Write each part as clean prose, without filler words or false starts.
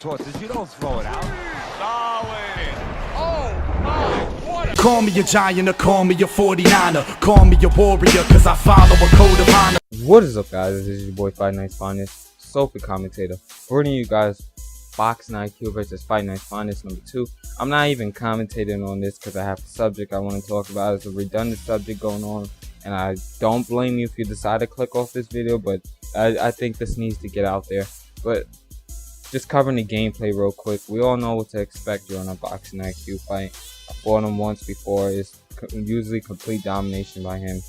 Tosses, you don't throw it out. Solid. Oh my, what a... Call me a giant or call me a 49er. Call me a warrior cause I follow a code of honor. What is up, guys? This is your boy FightNightsFinest, Sophie commentator, bringing you guys Boxing IQ versus FightNightsFinest number 2. I'm not even commentating on this because I have a subject I want to talk about. It's a redundant subject going on, and I don't blame you if you decide to click off this video, but I think this needs to get out there. But just covering the gameplay real quick, we all know what to expect during a Boxing IQ fight. I fought him once before. It's usually complete domination by him.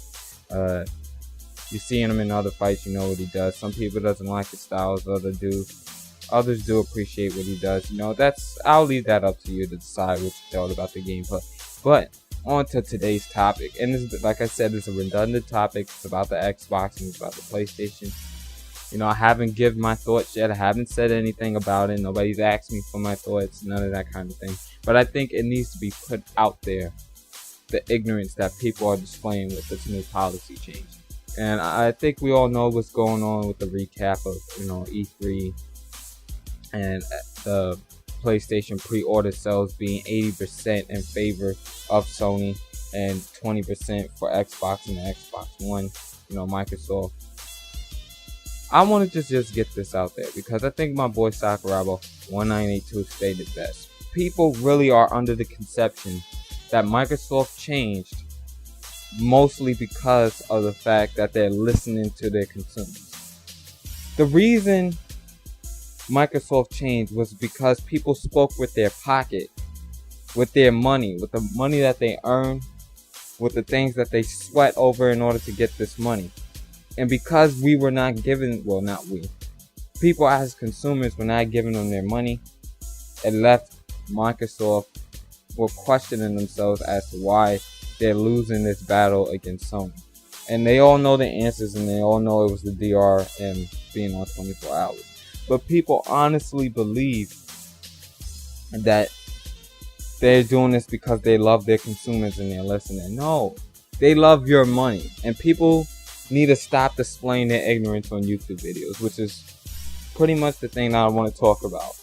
You see him in other fights, you know what he does. Some people doesn't like his styles, others do appreciate what he does. You know, I'll leave that up to you to decide what you thought about the gameplay. But on to today's topic, and this, like I said, it's a redundant topic. It's about the Xbox and it's about the PlayStation. You know, I haven't given my thoughts yet. I haven't said anything about it. Nobody's asked me for my thoughts, none of that kind of thing. But I think it needs to be put out there, the ignorance that people are displaying with this new policy change. And I think we all know what's going on with the recap of, you know, E3 and the PlayStation pre-order sales being 80% in favor of Sony and 20% for Xbox and the Xbox1, you know, Microsoft. I wanted to just get this out there because I think my boy Sakuraba1982 stated best. People really are under the conception that Microsoft changed mostly because of the fact that they're listening to their consumers. The reason Microsoft changed was because people spoke with their pocket, with their money, with the money that they earn, with the things that they sweat over in order to get this money. And because we were not given, well, not we, people as consumers were not giving them their money, it left Microsoft were questioning themselves as to why they're losing this battle against Sony. And they all know the answers, and they all know it was the DRM being on 24 hours. But people honestly believe that they're doing this because they love their consumers and they're listening. No, they love your money. And people need to stop displaying their ignorance on YouTube videos, which is pretty much the thing that I want to talk about,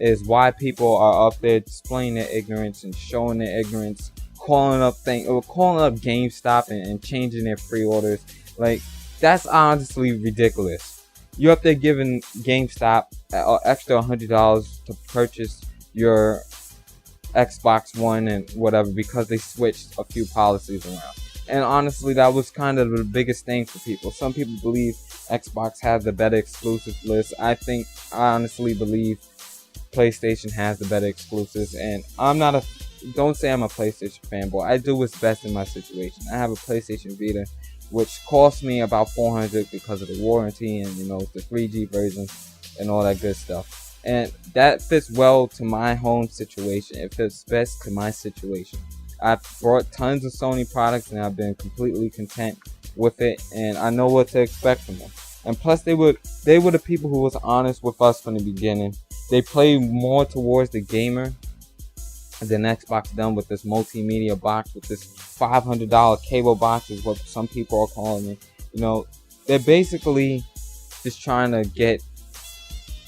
is why people are up there displaying their ignorance and showing their ignorance, calling up GameStop and changing their pre-orders. Like, that's honestly ridiculous. You're up there giving GameStop an extra $100 to purchase your Xbox1 and whatever because they switched a few policies around. And honestly, that was kind of the biggest thing for people. Some people believe Xbox has the better exclusive list. I honestly believe PlayStation has the better exclusives. And don't say I'm a PlayStation fanboy. I do what's best in my situation. I have a PlayStation Vita, which cost me about $400 because of the warranty and, you know, the 3G version and all that good stuff. And that fits well to my home situation. It fits best to my situation. I've bought tons of Sony products and I've been completely content with it, and I know what to expect from them. And plus, they were the people who was honest with us from the beginning. They play more towards the gamer than Xbox done with this multimedia box, with this $500 cable box is what some people are calling it. You know, they're basically just trying to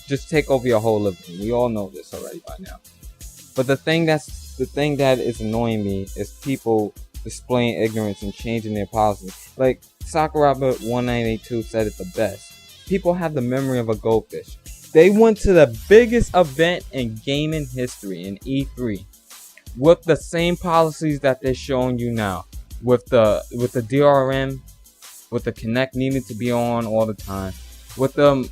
just take over your whole living room. We all know this already by now. But the thing that is annoying me is people displaying ignorance and changing their policy. Like Sakuraba1982 said it the best. People have the memory of a goldfish. They went to the biggest event in gaming history, in E3, with the same policies that they're showing you now, with the DRM, with the Kinect needing to be on all the time, with them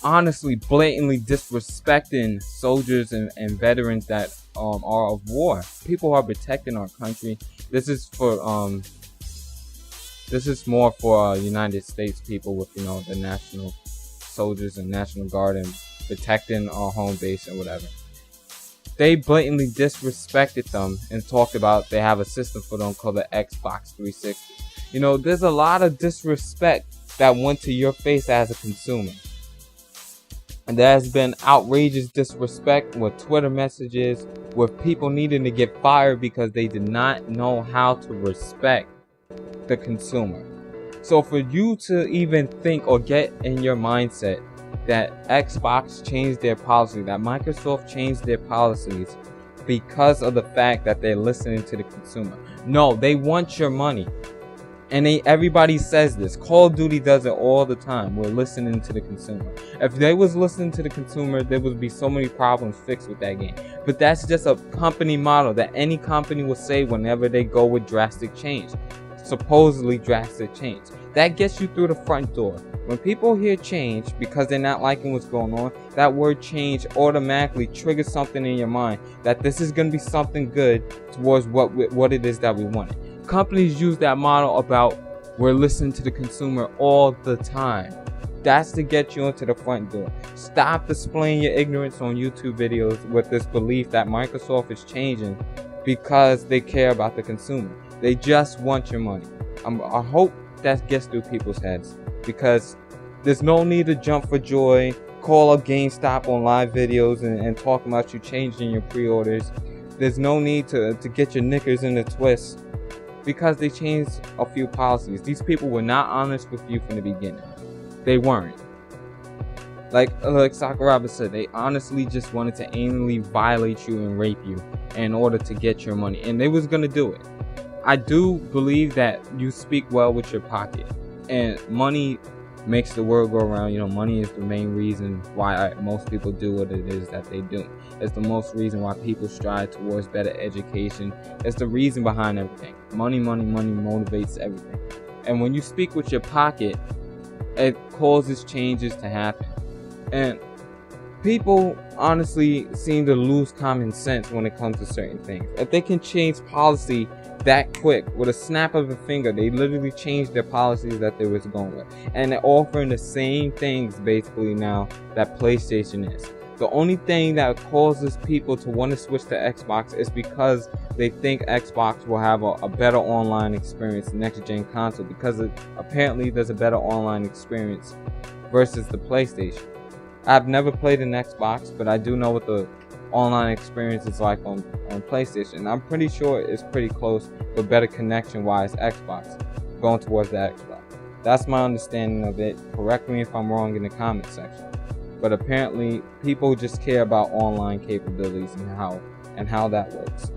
honestly blatantly disrespecting soldiers and veterans that are of war. People are protecting our country. This is more for United States people, with, you know, the national soldiers and National Guard and protecting our home base and whatever. They blatantly disrespected them and talked about they have a system for them called the Xbox 360. You know, there's a lot of disrespect that went to your face as a consumer. And there has been outrageous disrespect with Twitter messages, with people needing to get fired because they did not know how to respect the consumer. So for you to even think or get in your mindset that Xbox changed their policy, that Microsoft changed their policies because of the fact that they're listening to the consumer. No, they want your money. And everybody says this. Call of Duty does it all the time. We're listening to the consumer. If they was listening to the consumer, there would be so many problems fixed with that game. But that's just a company model that any company will say whenever they go with drastic change. Supposedly drastic change. That gets you through the front door. When people hear change because they're not liking what's going on, that word change automatically triggers something in your mind that this is going to be something good towards what it is that we wanted. Companies use that model about we're listening to the consumer all the time. That's to get you into the front door. Stop displaying your ignorance on YouTube videos with this belief that Microsoft is changing because they care about the consumer. They just want your money. I hope that gets through people's heads, because there's no need to jump for joy, call up GameStop on live videos and talk about you changing your pre-orders. There's no need to get your knickers in a twist because they changed a few policies. These people were not honest with you from the beginning. They weren't. Like Sakuraba said, they honestly just wanted to anally violate you and rape you in order to get your money, and they was gonna do it. I do believe that you speak well with your pocket, and money makes the world go around. You know, money is the main reason why most people do what it is that they do. It's the most reason why people strive towards better education. It's the reason behind everything. Money motivates everything. And when you speak with your pocket, it causes changes to happen. And people honestly seem to lose common sense when it comes to certain things. If they can change policy that quick, with a snap of a finger, they literally changed their policies that they was going with. And they're offering the same things basically now that PlayStation is. The only thing that causes people to want to switch to Xbox is because they think Xbox will have a better online experience, next gen console, because apparently there's a better online experience versus the PlayStation. I've never played an Xbox, but I do know what the online experience is like on PlayStation. I'm pretty sure it's pretty close, but better connection wise Xbox, going towards the Xbox. That's my understanding of it. Correct me if I'm wrong in the comment section. But apparently people just care about online capabilities and how that works.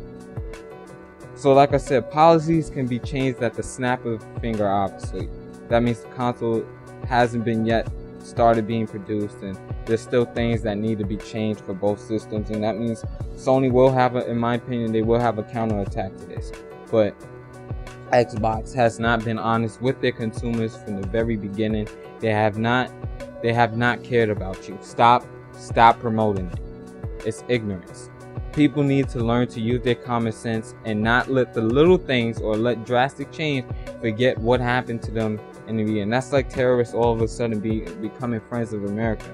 So like I said, policies can be changed at the snap of a finger, obviously. That means the console hasn't been yet started being produced, and there's still things that need to be changed for both systems, and that means Sony will have in my opinion, they will have a counterattack to this. But Xbox has not been honest with their consumers from the very beginning. They have not cared about you. Stop promoting it. It's ignorance. People need to learn to use their common sense and not let the little things or let drastic change forget what happened to them in the beginning. That's like terrorists all of a sudden becoming friends of America.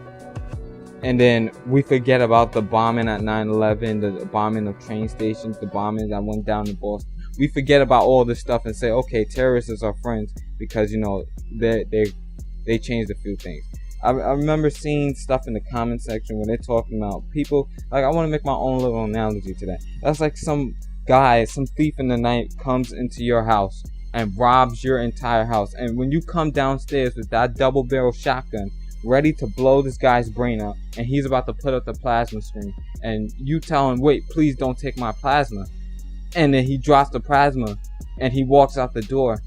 And then we forget about the bombing at 9/11, the bombing of train stations, the bombing that went down in Boston. We forget about all this stuff and say, okay, terrorists is our friends because, you know, they changed a few things. I remember seeing stuff in the comment section when they're talking about people, like, I want to make my own little analogy to that. That's like some guy, some thief in the night comes into your house and robs your entire house. And when you come downstairs with that double barrel shotgun, ready to blow this guy's brain out, and he's about to put up the plasma screen, and you tell him, wait, please don't take my plasma. And then he drops the plasma and he walks out the door.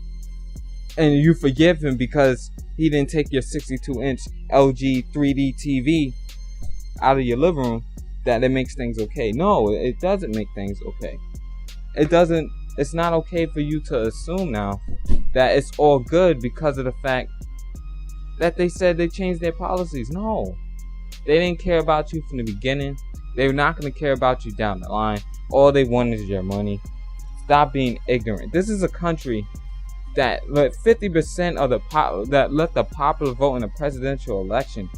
And you forgive him because he didn't take your 62-inch LG 3D TV out of your living room, that it makes things okay. No, it doesn't make things okay. It's not okay for you to assume now that it's all good because of the fact that they said they changed their policies. No, they didn't care about you from the beginning. They're not going to care about you down the line. All they want is your money. Stop being ignorant. This is a country that let 50% of that let the popular vote in a presidential election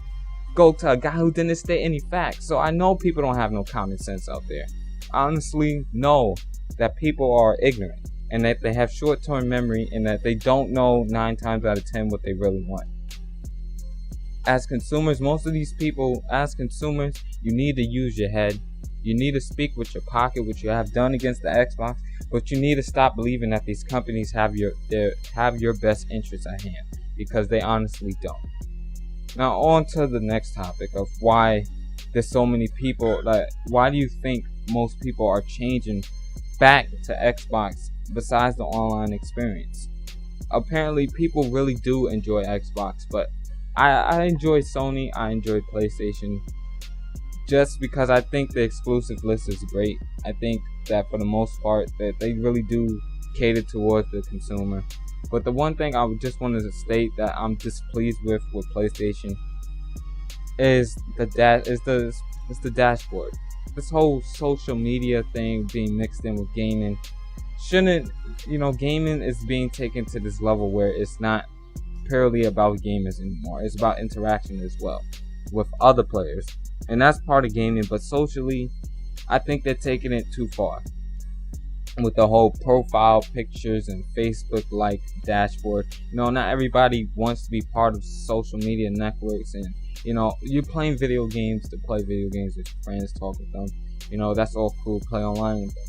go to a guy who didn't state any facts. So I know people don't have no common sense out there. I honestly know that people are ignorant and that they have short-term memory and that they don't know 9 times out of 10 what they really want. As consumers, most of these people, as consumers, you need to use your head. You need to speak with your pocket, which you have done against the Xbox, but you need to stop believing that these companies have your best interests at hand, because they honestly don't. Now on to the next topic of why there's so many people. Like, why do you think most people are changing back to Xbox besides the online experience? Apparently people really do enjoy Xbox, but I enjoy Sony, I enjoy PlayStation, just because I think the exclusive list is great. I think that for the most part that they really do cater towards the consumer. But the one thing I would just wanted to state that I'm displeased with PlayStation is the dashboard. This whole social media thing being mixed in with gaming shouldn't, gaming is being taken to this level where it's not purely about gamers anymore. It's about interaction as well with other players, and that's part of gaming. But socially, I think they're taking it too far with the whole profile pictures and Facebook like dashboard. Not everybody wants to be part of social media networks, and you're playing video games to play video games with your friends, talk with them. That's all cool, play online with them.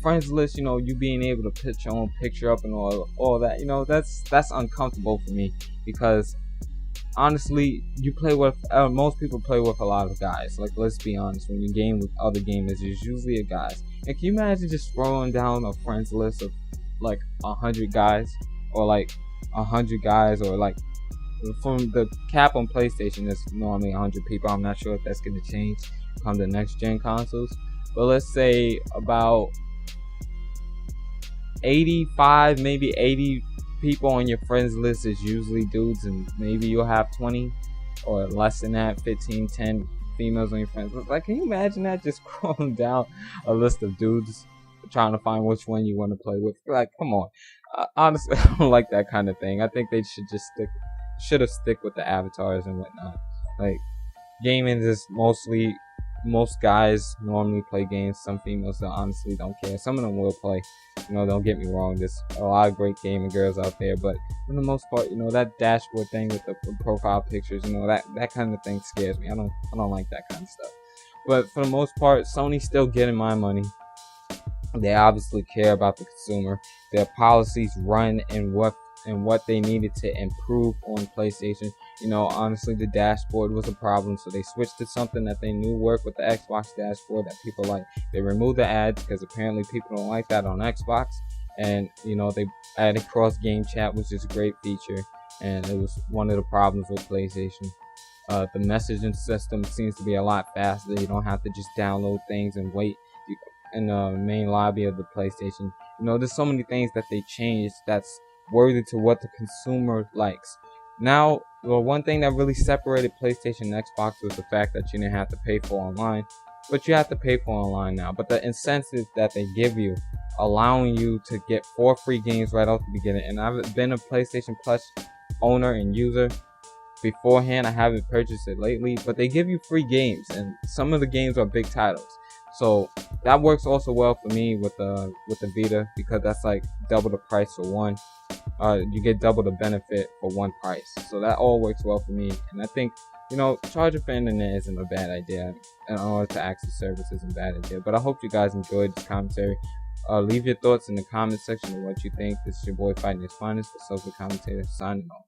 Friends list, you being able to put your own picture up and all that, that's uncomfortable for me, because honestly, you play with most people play with a lot of guys. Like, let's be honest, when you game with other gamers, it's usually a guys. And can you imagine just scrolling down a friends list of like 100 guys, or like 100 guys, or like, from the cap on PlayStation is normally 100 people. I'm not sure if that's going to change come the next gen consoles, but let's say about 85, maybe 80 people on your friends list is usually dudes, and maybe you'll have 20 or less than that, 15, 10 females on your friends list. Like, can you imagine that, just scrolling down a list of dudes trying to find which one you want to play with? Like, come on. Honestly, I don't like that kind of thing. I think they should just stick with the avatars and whatnot. Like, gaming is mostly, most guys normally play games. Some females that honestly don't care. Some of them will play. Don't get me wrong, there's a lot of great gaming girls out there, but for the most part, that dashboard thing with the profile pictures, that kind of thing scares me. I don't like that kind of stuff. But for the most part, Sony's still getting my money. They obviously care about the consumer. Their policies run in what they needed to improve on PlayStation. Honestly, the dashboard was a problem, so they switched to something that they knew worked with the Xbox dashboard that people like. They removed the ads because apparently people don't like that on Xbox, and they added cross game chat, which is a great feature, and it was one of the problems with PlayStation. The messaging system seems to be a lot faster. You don't have to just download things and wait in the main lobby of the PlayStation. There's so many things that they changed that's worthy to what the consumer likes. Now, one thing that really separated PlayStation and Xbox was the fact that you didn't have to pay for online, but you have to pay for online now. But the incentive that they give you, allowing you to get 4 free games right off the beginning, and I've been a PlayStation Plus owner and user beforehand. I haven't purchased it lately, but they give you free games, and some of the games are big titles. So that works also well for me with the Vita, because that's like double the price for one. You get double the benefit for one price. So that all works well for me. And I think, charging for internet isn't a bad idea. In order to access service isn't a bad idea. But I hope you guys enjoyed this commentary. Leave your thoughts in the comment section of what you think. This is your boy FightNightsFinest, the social commentator, signing off.